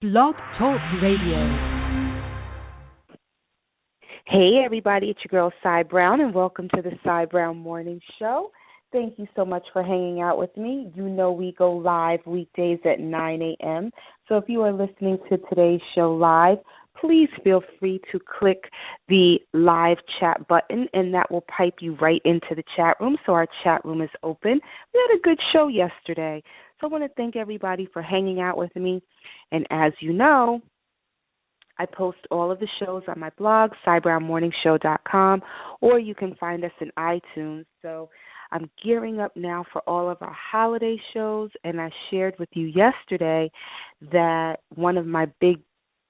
Blog Talk Radio. Hey everybody, it's your girl Cy Brown and welcome to the Cy Brown Morning Show. Thank you so much for hanging out with me. You know we go live weekdays at 9 a.m. So if you are listening to today's show live, please feel free to click the live chat button and that will pipe you right into the chat room. So our chat room is open. We had a good show yesterday. So I want to thank everybody for hanging out with me. And as you know, I post all of the shows on my blog, cybrownmorningshow.com, or you can find us in iTunes. So I'm gearing up now for all of our holiday shows, and I shared with you yesterday that one of my big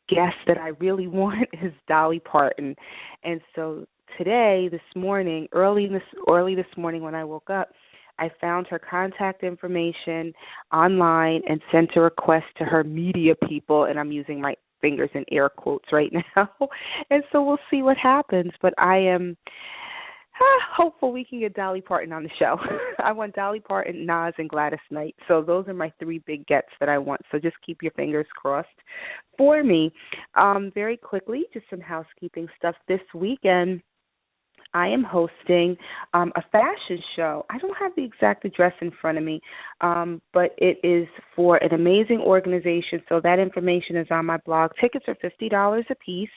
guests that I really want is Dolly Parton. And so today, this morning, early this morning when I woke up, I found her contact information online and sent a request to her media people, and I'm using my fingers in air quotes right now. And so we'll see what happens. But I am hopeful we can get Dolly Parton on the show. I want Dolly Parton, Nas, and Gladys Knight. So those are my three big gets that I want. So just keep your fingers crossed for me. Very quickly, just some housekeeping stuff. This weekend, I am hosting a fashion show. I don't have the exact address in front of me, but it is for an amazing organization. So that information is on my blog. Tickets are $50 a piece,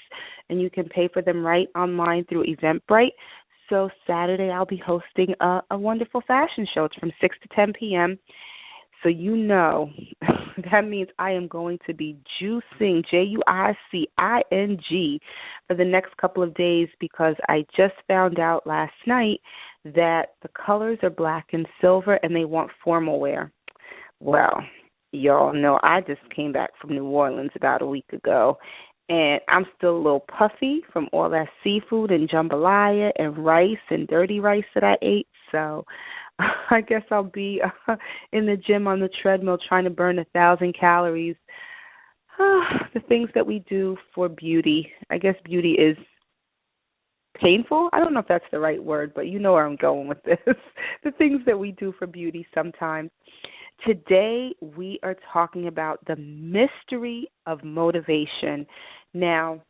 and you can pay for them right online through Eventbrite. So Saturday I'll be hosting a wonderful fashion show. It's from 6 to 10 p.m., so you know that means I am going to be juicing, Juicing, for the next couple of days because I just found out last night that the colors are black and silver and they want formal wear. Well, y'all know I just came back from New Orleans about a week ago, and I'm still a little puffy from all that seafood and jambalaya and rice and dirty rice that I ate, so I guess I'll be in the gym on the treadmill trying to burn 1,000 calories. The things that we do for beauty. I guess beauty is painful. I don't know if that's the right word, but you know where I'm going with this. The things that we do for beauty sometimes. Today we are talking about the mystery of motivation. Now,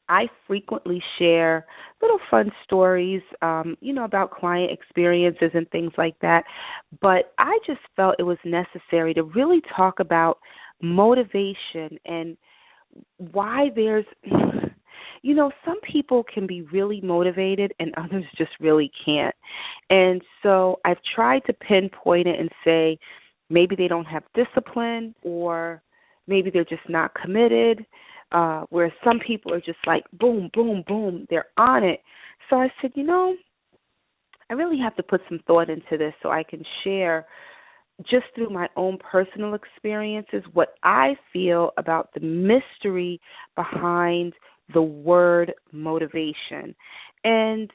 I frequently share little fun stories, about client experiences and things like that. But I just felt it was necessary to really talk about motivation and why there's, some people can be really motivated and others just really can't. And so I've tried to pinpoint it and say maybe they don't have discipline or maybe they're just not committed. Whereas some people are just like, boom, boom, boom, they're on it. So I said, I really have to put some thought into this so I can share just through my own personal experiences what I feel about the mystery behind the word motivation. And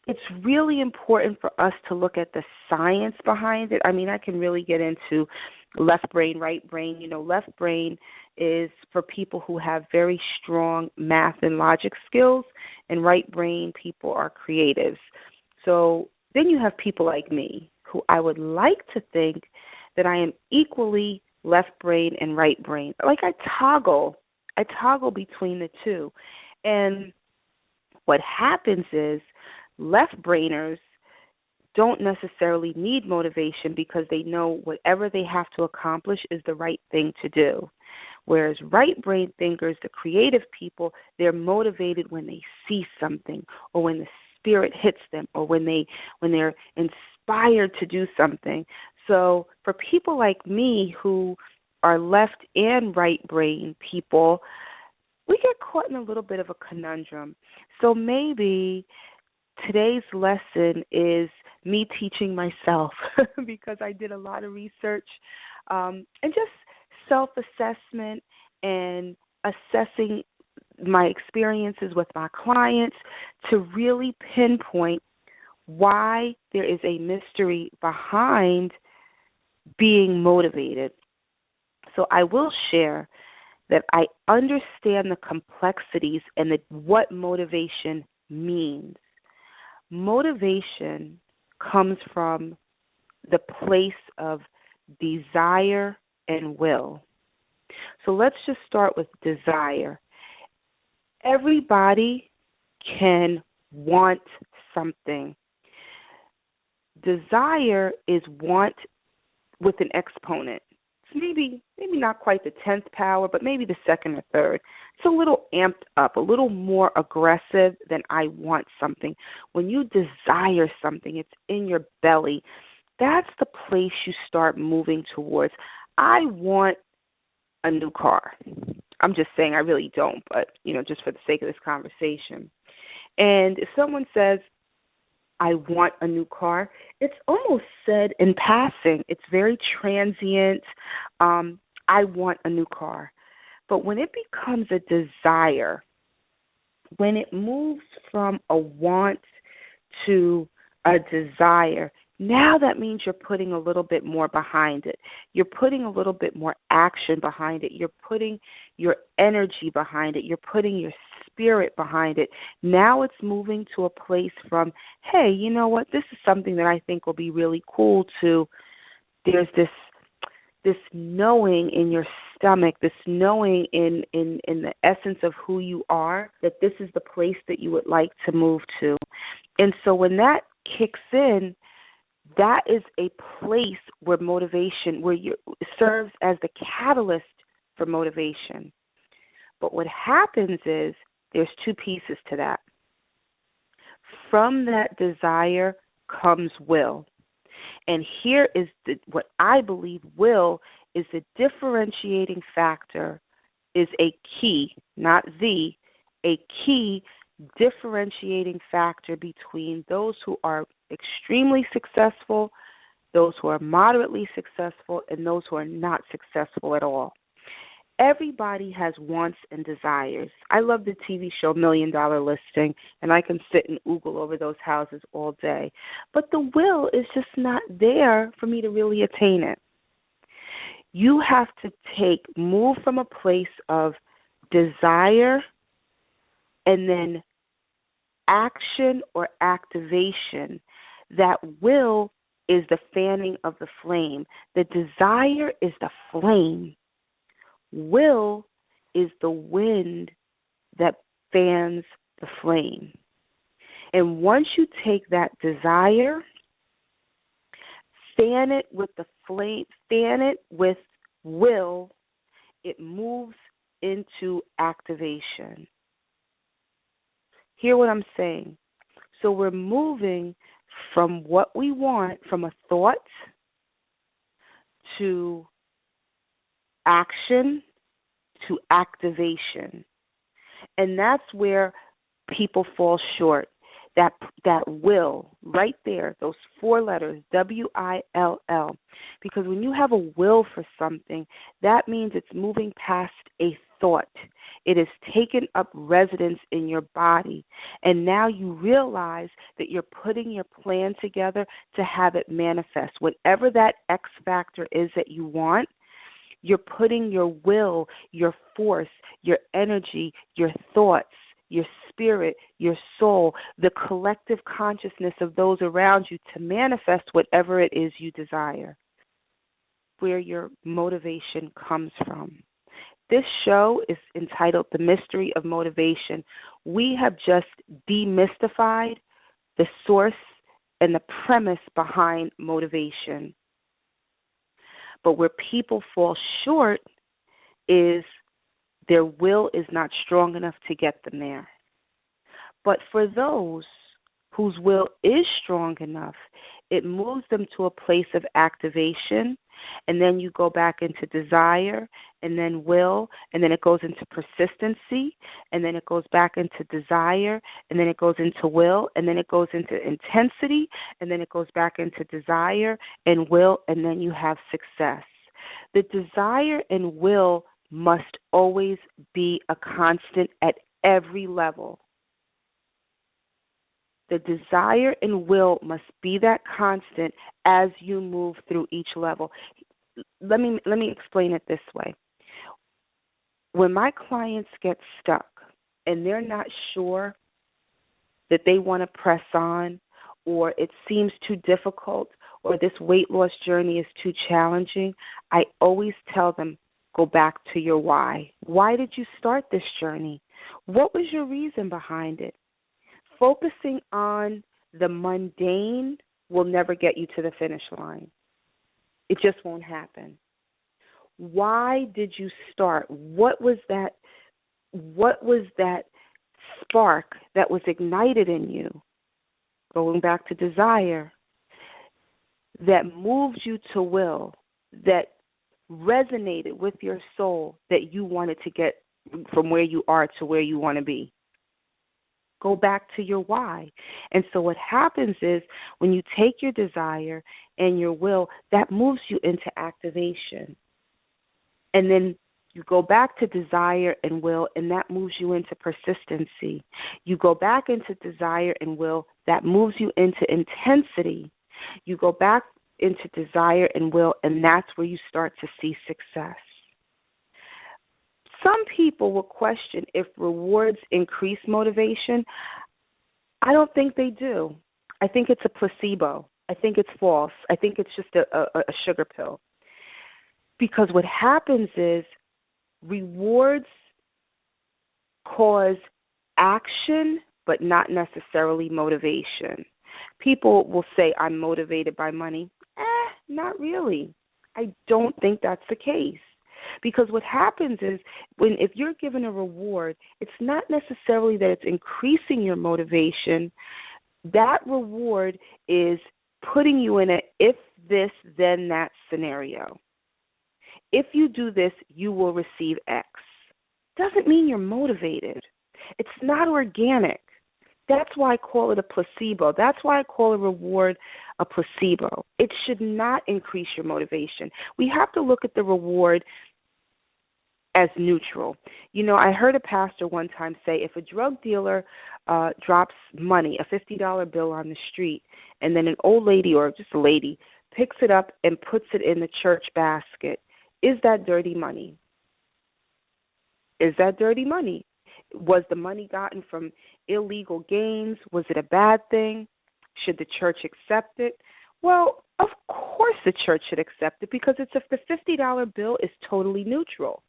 it's really important for us to look at the science behind it. I mean, I can really get into left brain, right brain. Left brain is for people who have very strong math and logic skills, and right brain people are creatives. So then you have people like me who I would like to think that I am equally left brain and right brain. Like I toggle between the two. And what happens is left brainers don't necessarily need motivation because they know whatever they have to accomplish is the right thing to do. Whereas right brain thinkers, the creative people, they're motivated when they see something or when the spirit hits them or when they're inspired to do something. So for people like me who are left and right brain people, we get caught in a little bit of a conundrum. So maybe today's lesson is me teaching myself because I did a lot of research and just self-assessment and assessing my experiences with my clients to really pinpoint why there is a mystery behind being motivated. So I will share that I understand the complexities and what motivation means. Motivation comes from the place of desire and will. So let's just start with desire. Everybody can want something. Desire is want with an exponent. It's maybe not quite the 10th power, but maybe the second or third. It's a little amped up, a little more aggressive than I want something. When you desire something, it's in your belly. That's the place you start moving towards. I want a new car. I'm just saying I really don't, but, just for the sake of this conversation. And if someone says, I want a new car, it's almost said in passing. It's very transient. I want a new car. But when it becomes a desire, when it moves from a want to a desire, now that means you're putting a little bit more behind it. You're putting a little bit more action behind it. You're putting your energy behind it. You're putting your spirit behind it. Now it's moving to a place from, hey, you know what? This is something that I think will be really cool to. There's this knowing in your stomach, this knowing in the essence of who you are, that this is the place that you would like to move to. And so when that kicks in, that is a place where motivation, serves as the catalyst for motivation. But what happens is there's two pieces to that. From that desire comes will. And here is what I believe will is the differentiating factor, is a key, not a key differentiating factor between those who are extremely successful, those who are moderately successful, and those who are not successful at all. Everybody has wants and desires. I love the TV show $1 Million Listing, and I can sit and oogle over those houses all day. But the will is just not there for me to really attain it. You have to move from a place of desire and then action or activation. That will is the fanning of the flame. The desire is the flame. Will is the wind that fans the flame. And once you take that desire, fan it with the flame, fan it with will, it moves into activation. Hear what I'm saying? So we're moving from what we want, from a thought to action to activation. And that's where people fall short. That will, right there, those 4 letters, W-I-L-L. Because when you have a will for something, that means it's moving past a thought. It has taken up residence in your body. And now you realize that you're putting your plan together to have it manifest. Whatever that X factor is that you want, you're putting your will, your force, your energy, your thoughts, your spirit, your soul, the collective consciousness of those around you to manifest whatever it is you desire. Where your motivation comes from. This show is entitled The Mystery of Motivation. We have just demystified the source and the premise behind motivation. But where people fall short is their will is not strong enough to get them there. But for those whose will is strong enough, it moves them to a place of activation, and then you go back into desire, and then will, and then it goes into persistency, and then it goes back into desire, and then it goes into will, and then it goes into intensity, and then it goes back into desire and will, and then you have success. The desire and will must always be a constant at every level. The desire and will must be that constant as you move through each level. Let me explain it this way. When my clients get stuck and they're not sure that they want to press on, or it seems too difficult, or this weight loss journey is too challenging, I always tell them, Go back to your why. Why did you start this journey? What was your reason behind it? Focusing on the mundane will never get you to the finish line. It just won't happen. Why did you start? What was that spark that was ignited in you? Going back to desire, that moved you to will, that resonated with your soul, that you wanted to get from where you are to where you want to be. Go back to your why. And so what happens is when you take your desire and your will, that moves you into activation. And then you go back to desire and will, and that moves you into persistency. You go back into desire and will, that moves you into intensity. You go back into desire and will, and that's where you start to see success. Some people will question if rewards increase motivation. I don't think they do. I think it's a placebo. I think it's false. I think it's just a sugar pill. Because what happens is rewards cause action, but not necessarily motivation. People will say, I'm motivated by money. Not really. I don't think that's the case. Because what happens is if you're given a reward, it's not necessarily that it's increasing your motivation. That reward is putting you in a if this, then that scenario. If you do this, you will receive X. Doesn't mean you're motivated. It's not organic. That's why I call it a placebo. That's why I call a reward a placebo. It should not increase your motivation. We have to look at the reward as neutral. You know, I heard a pastor one time say if a drug dealer drops money, a $50 bill on the street, and then an old lady or just a lady picks it up and puts it in the church basket, is that dirty money? Is that dirty money? Was the money gotten from illegal gains? Was it a bad thing? Should the church accept it? Well, of course the church should accept it because it's if the $50 bill is totally neutral.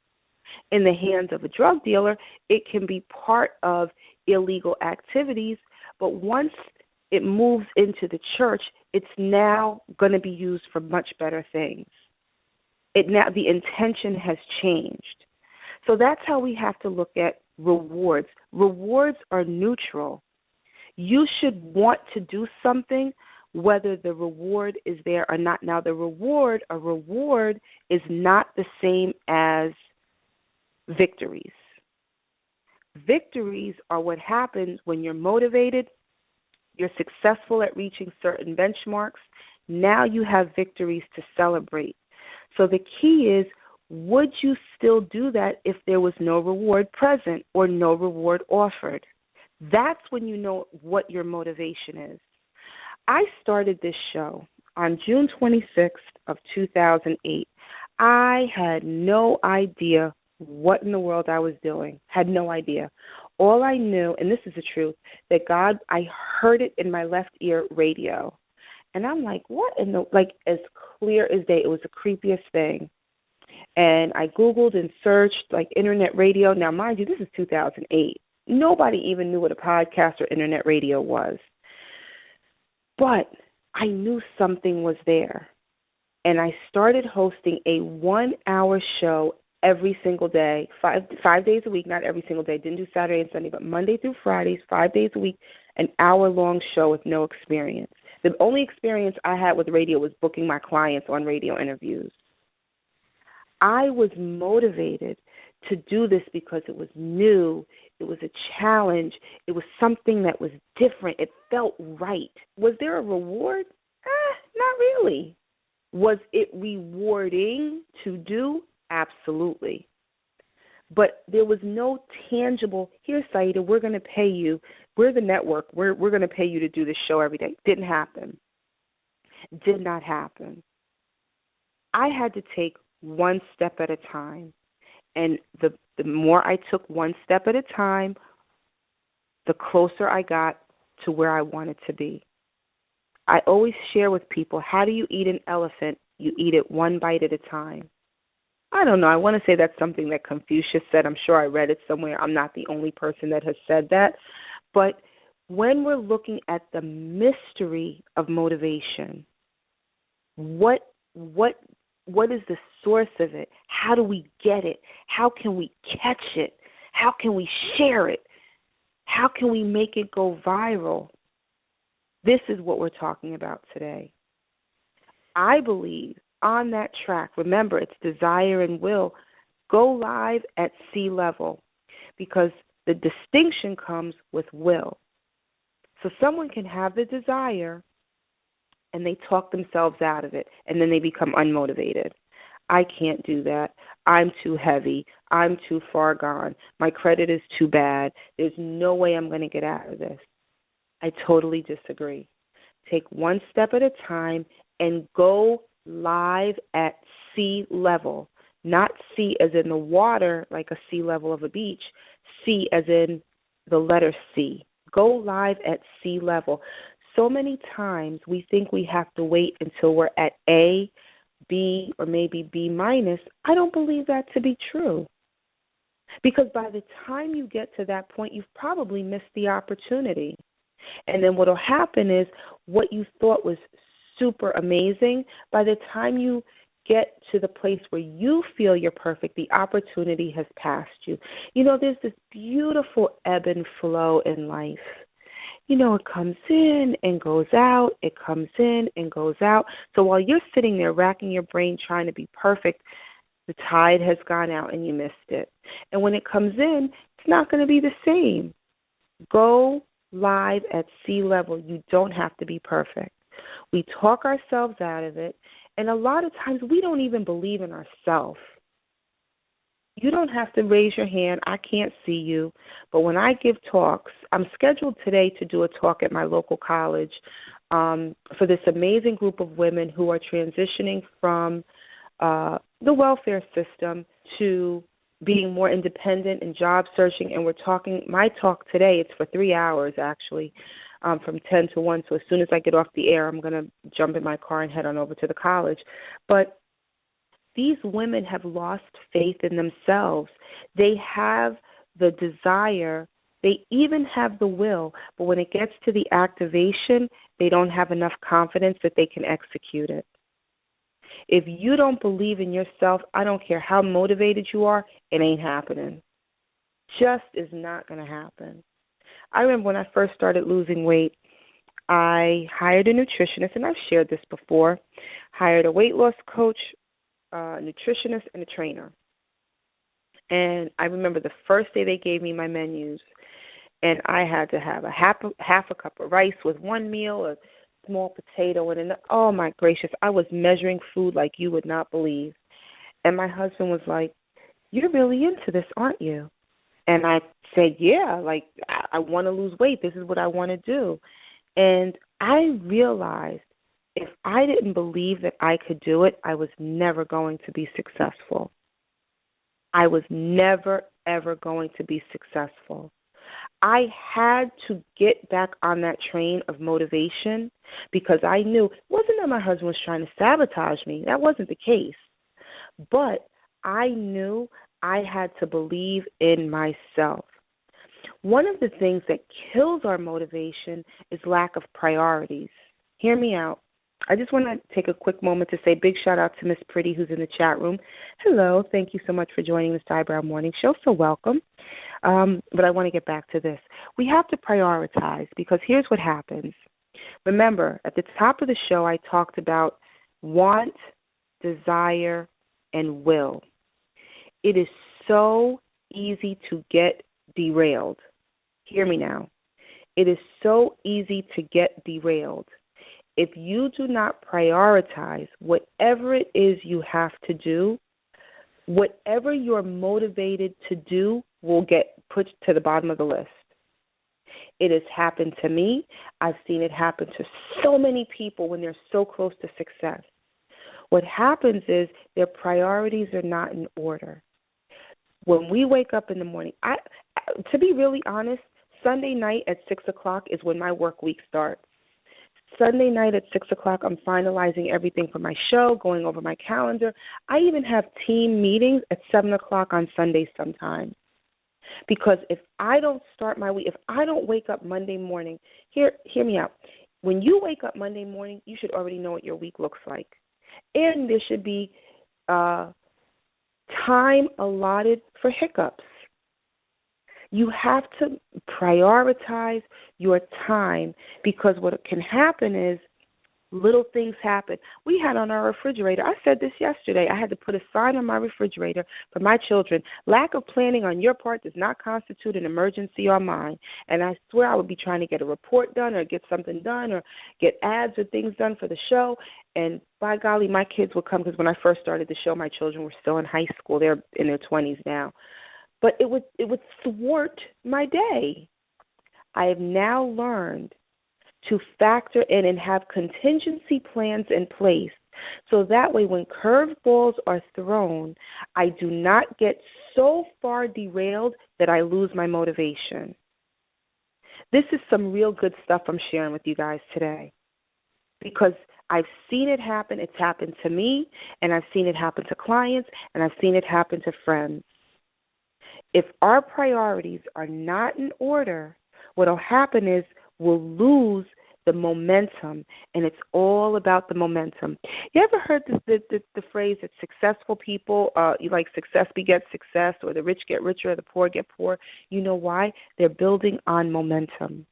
In the hands of a drug dealer, it can be part of illegal activities, but once it moves into the church, it's now going to be used for much better things. The intention has changed. So that's how we have to look at rewards. Rewards are neutral. You should want to do something whether the reward is there or not. Now, a reward is not the same as victories. Victories are what happens when you're motivated, you're successful at reaching certain benchmarks. Now you have victories to celebrate. So the key is, would you still do that if there was no reward present or no reward offered? That's when you know what your motivation is. I started this show on June 26th of 2008. I had no idea what in the world I was doing. Had no idea. All I knew, and this is the truth, that God, I heard it in my left ear radio. And I'm like, what in the, like as clear as day. It was the creepiest thing. And I Googled and searched like internet radio. Now, mind you, this is 2008. Nobody even knew what a podcast or internet radio was. But I knew something was there. And I started hosting a 1-hour show every single day, five days a week, not every single day. Didn't do Saturday and Sunday, but Monday through Fridays, 5 days a week, an hour-long show with no experience. The only experience I had with radio was booking my clients on radio interviews. I was motivated to do this because it was new. It was a challenge. It was something that was different. It felt right. Was there a reward? Not really. Was it rewarding to do? Absolutely. But there was no tangible, here, Saida, we're going to pay you. We're the network. We're going to pay you to do this show every day. Didn't happen. Did not happen. I had to take one step at a time. And the more I took one step at a time, the closer I got to where I wanted to be. I always share with people, how do you eat an elephant? You eat it one bite at a time. I don't know. I want to say that's something that Confucius said. I'm sure I read it somewhere. I'm not the only person that has said that. But when we're looking at the mystery of motivation, what what what is the source of it? How do we get it? How can we catch it? How can we share it? How can we make it go viral? This is what we're talking about today. I believe on that track, remember it's desire and will, go live at sea level because the distinction comes with will. So someone can have the desire and they talk themselves out of it and then they become unmotivated. I can't do that. I'm too heavy. I'm too far gone. My credit is too bad. There's no way I'm going to get out of this. I totally disagree. Take one step at a time and go live at sea level. Not sea as in the water, like a sea level of a beach. Sea as in the letter C. Go live at sea level. So many times we think we have to wait until we're at A, B, or maybe B minus. I don't believe that to be true. Because by the time you get to that point, you've probably missed the opportunity. And then what will happen is what you thought was super amazing, by the time you get to the place where you feel you're perfect, the opportunity has passed you. You know, there's this beautiful ebb and flow in life. You know, it comes in and goes out, it comes in and goes out. So while you're sitting there racking your brain trying to be perfect, the tide has gone out and you missed it. And when it comes in, it's not going to be the same. Go live at sea level. You don't have to be perfect. We talk ourselves out of it, and a lot of times we don't even believe in ourselves. You don't have to raise your hand. I can't see you. But when I give talks, I'm scheduled today to do a talk at my local college for this amazing group of women who are transitioning from the welfare system to being more independent and job searching. And we're talking, my talk today, it's for 3 hours actually, from 10 to 1. So as soon as I get off the air, I'm going to jump in my car and head on over to the college. But these women have lost faith in themselves. They have the desire. They even have the will. But when it gets to the activation, they don't have enough confidence that they can execute it. If you don't believe in yourself, I don't care how motivated you are, it ain't happening. Just is not going to happen. I remember when I first started losing weight, I hired a nutritionist, and I've shared this before, hired a weight loss coach, a nutritionist, and a trainer. And I remember the first day they gave me my menus, and I had to have half a cup of rice with one meal, a small potato, and oh my gracious, I was measuring food like you would not believe. And my husband was like, "You're really into this, aren't you?" And I said, "Yeah, like I want to lose weight. This is what I want to do." And I realized if I didn't believe that I could do it, I was never going to be successful. I was never, ever going to be successful. I had to get back on that train of motivation because I knew it wasn't that my husband was trying to sabotage me. That wasn't the case. But I knew I had to believe in myself. One of the things that kills our motivation is lack of priorities. Hear me out. I just want to take a quick moment to say big shout out to Miss Pretty who's in the chat room. Hello. Thank you so much for joining the Cy Brown Morning Show. So welcome. But I want to get back to this. We have to prioritize because here's what happens. Remember, at the top of the show, I talked about want, desire, and will. It is so easy to get derailed. Hear me now. It is so easy to get derailed. If you do not prioritize whatever it is you have to do, whatever you're motivated to do will get put to the bottom of the list. It has happened to me. I've seen it happen to so many people when they're so close to success. What happens is their priorities are not in order. When we wake up in the morning, to be really honest, Sunday night at 6 o'clock is when my work week starts. Sunday night at 6 o'clock, I'm finalizing everything for my show, going over my calendar. I even have team meetings at 7 o'clock on Sundays sometimes. Because if I don't start my week, if I don't wake up Monday morning, hear me out. When you wake up Monday morning, you should already know what your week looks like. And there should be time allotted for hiccups. You have to prioritize your time, because what can happen is little things happen. We had on our refrigerator, I said this yesterday, I had to put a sign on my refrigerator for my children. Lack of planning on your part does not constitute an emergency on mine. And I swear I would be trying to get a report done or get something done or get ads or things done for the show. And by golly, my kids would come, because when I first started the show, my children were still in high school. They're in their 20s now. But it would thwart my day. I have now learned to factor in and have contingency plans in place, so that way when curveballs are thrown, I do not get so far derailed that I lose my motivation. This is some real good stuff I'm sharing with you guys today, because I've seen it happen. It's happened to me, and I've seen it happen to clients, and I've seen it happen to friends. If our priorities are not in order, what will happen is we'll lose the momentum, and it's all about the momentum. You ever heard the phrase that successful people, success begets success, or the rich get richer, or the poor get poor? You know why? They're building on momentum.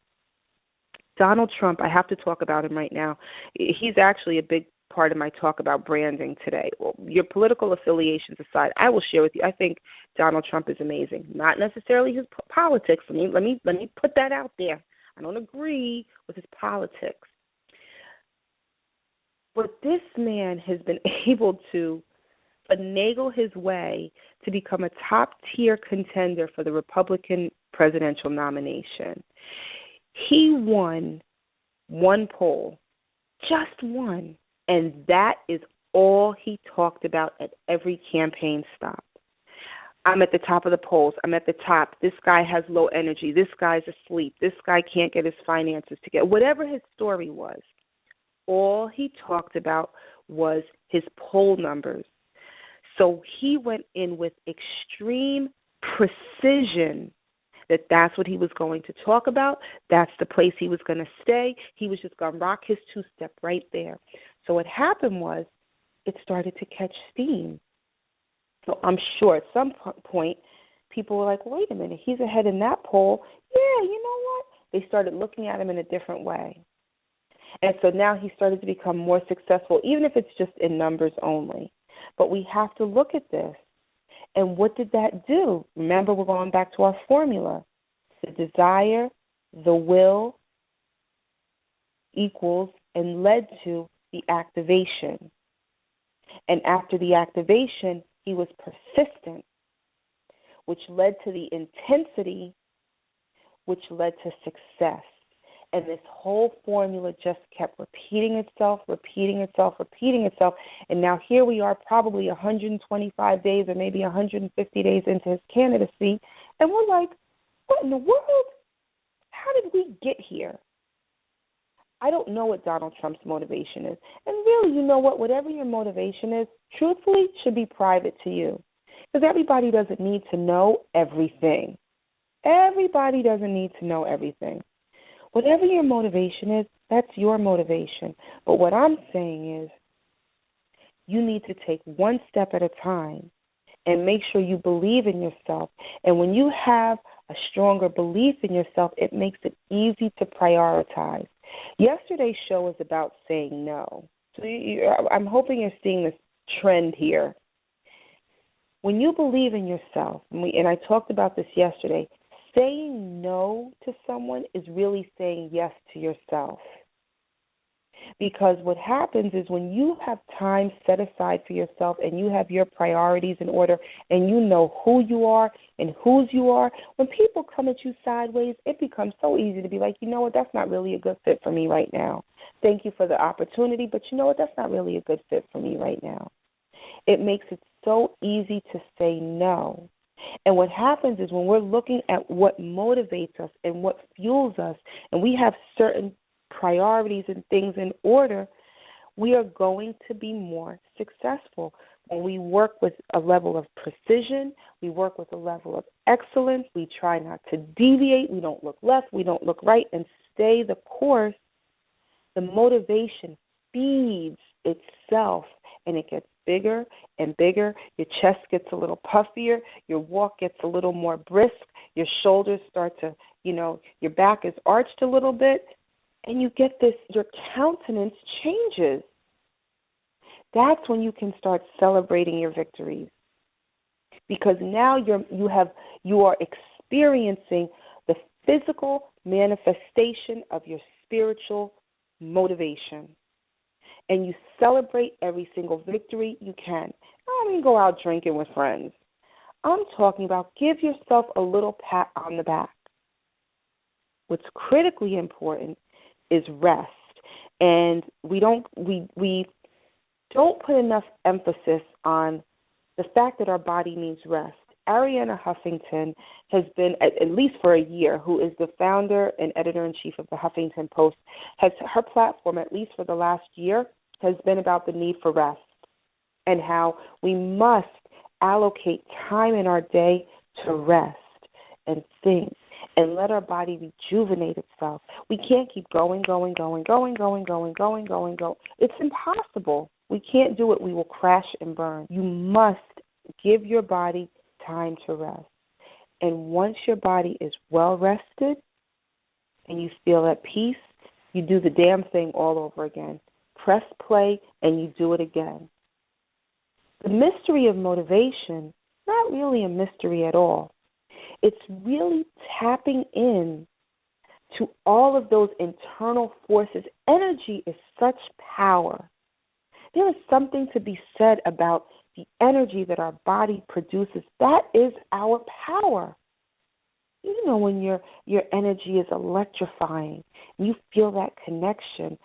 Donald Trump, I have to talk about him right now. He's actually a big part of my talk about branding today. Well, your political affiliations aside, I will share with you, I think Donald Trump is amazing. Not necessarily his politics. Let me put that out there. I don't agree with his politics. But this man has been able to finagle his way to become a top-tier contender for the Republican presidential nomination. He won one poll, just one, and that is all he talked about at every campaign stop. I'm at the top of the polls. I'm at the top. This guy has low energy. This guy's asleep. This guy can't get his finances together. Whatever his story was, all he talked about was his poll numbers. So he went in with extreme precision that that's what he was going to talk about. That's the place he was going to stay. He was just going to rock his two-step right there. So what happened was it started to catch steam. So I'm sure at some point people were like, wait a minute, he's ahead in that poll. Yeah, you know what? They started looking at him in a different way. And so now he started to become more successful, even if it's just in numbers only. But we have to look at this. And what did that do? Remember, we're going back to our formula. The desire, the will equals and led to the activation. And after the activation, he was persistent, which led to the intensity, which led to success. And this whole formula just kept repeating itself. And now here we are, probably 125 days or maybe 150 days into his candidacy, and we're like, what in the world? How did we get here? I don't know what Donald Trump's motivation is. And really, you know what? Whatever your motivation is, truthfully, should be private to you. Because everybody doesn't need to know everything. Everybody doesn't need to know everything. Whatever your motivation is, that's your motivation. But what I'm saying is you need to take one step at a time and make sure you believe in yourself. And when you have a stronger belief in yourself, it makes it easy to prioritize. Yesterday's show was about saying no. So I'm hoping you're seeing this trend here. When you believe in yourself, and I talked about this yesterday, saying no to someone is really saying yes to yourself. Because what happens is when you have time set aside for yourself and you have your priorities in order and you know who you are and whose you are, when people come at you sideways, it becomes so easy to be like, you know what, that's not really a good fit for me right now. Thank you for the opportunity, but you know what, that's not really a good fit for me right now. It makes it so easy to say no. And what happens is when we're looking at what motivates us and what fuels us, and we have certain priorities and things in order, we are going to be more successful. When we work with a level of precision, we work with a level of excellence, we try not to deviate, we don't look left, we don't look right, and stay the course, the motivation feeds itself, and it gets bigger and bigger. Your chest gets a little puffier, your walk gets a little more brisk, your shoulders start to, your back is arched a little bit, and you get this, your countenance changes. That's when you can start celebrating your victories, because now you are experiencing the physical manifestation of your spiritual motivation, and you celebrate every single victory you can. I don't mean go out drinking with friends. I'm talking about give yourself a little pat on the back. What's critically important is rest, and we don't put enough emphasis on the fact that our body needs rest. Arianna Huffington has been, at least for a year, who is the founder and editor-in-chief of the Huffington Post, her platform, at least for the last year, has been about the need for rest and how we must allocate time in our day to rest and think and let our body rejuvenate itself. We can't keep going. It's impossible. We can't do it. We will crash and burn. You must give your body time to rest. And once your body is well rested and you feel at peace, you do the damn thing all over again. Press play and you do it again. The mystery of motivation, not really a mystery at all. It's really tapping in to all of those internal forces. Energy is such power. There is something to be said about the energy that our body produces. That is our power. You know, when your energy is electrifying, you feel that connection.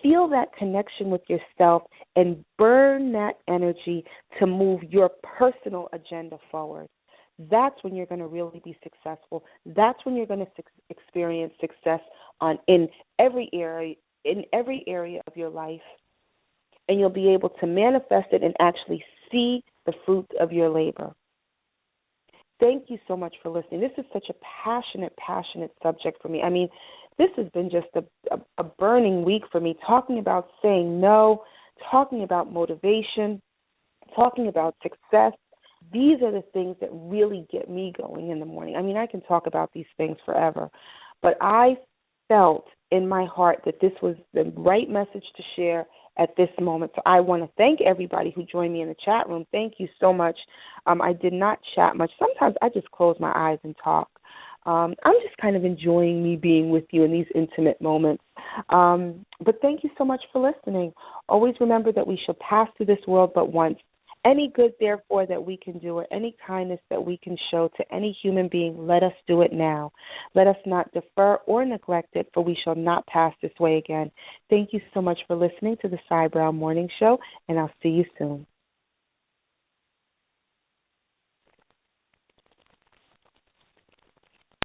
Feel that connection with yourself and burn that energy to move your personal agenda forward. That's when you're going to really be successful. That's when you're going to experience success in every area of your life, and you'll be able to manifest it and actually see the fruits of your labor. Thank you so much for listening. This is such a passionate subject for me. I mean, this has been just a burning week for me, talking about saying no, talking about motivation, talking about success. These are the things that really get me going in the morning. I mean, I can talk about these things forever, but I felt in my heart that this was the right message to share at this moment. So I want to thank everybody who joined me in the chat room. Thank you so much. I did not chat much. Sometimes I just close my eyes and talk. I'm just kind of enjoying me being with you in these intimate moments. But thank you so much for listening. Always remember that we shall pass through this world but once. Any good, therefore, that we can do or any kindness that we can show to any human being, let us do it now. Let us not defer or neglect it, for we shall not pass this way again. Thank you so much for listening to the Cy Brown Morning Show, and I'll see you soon.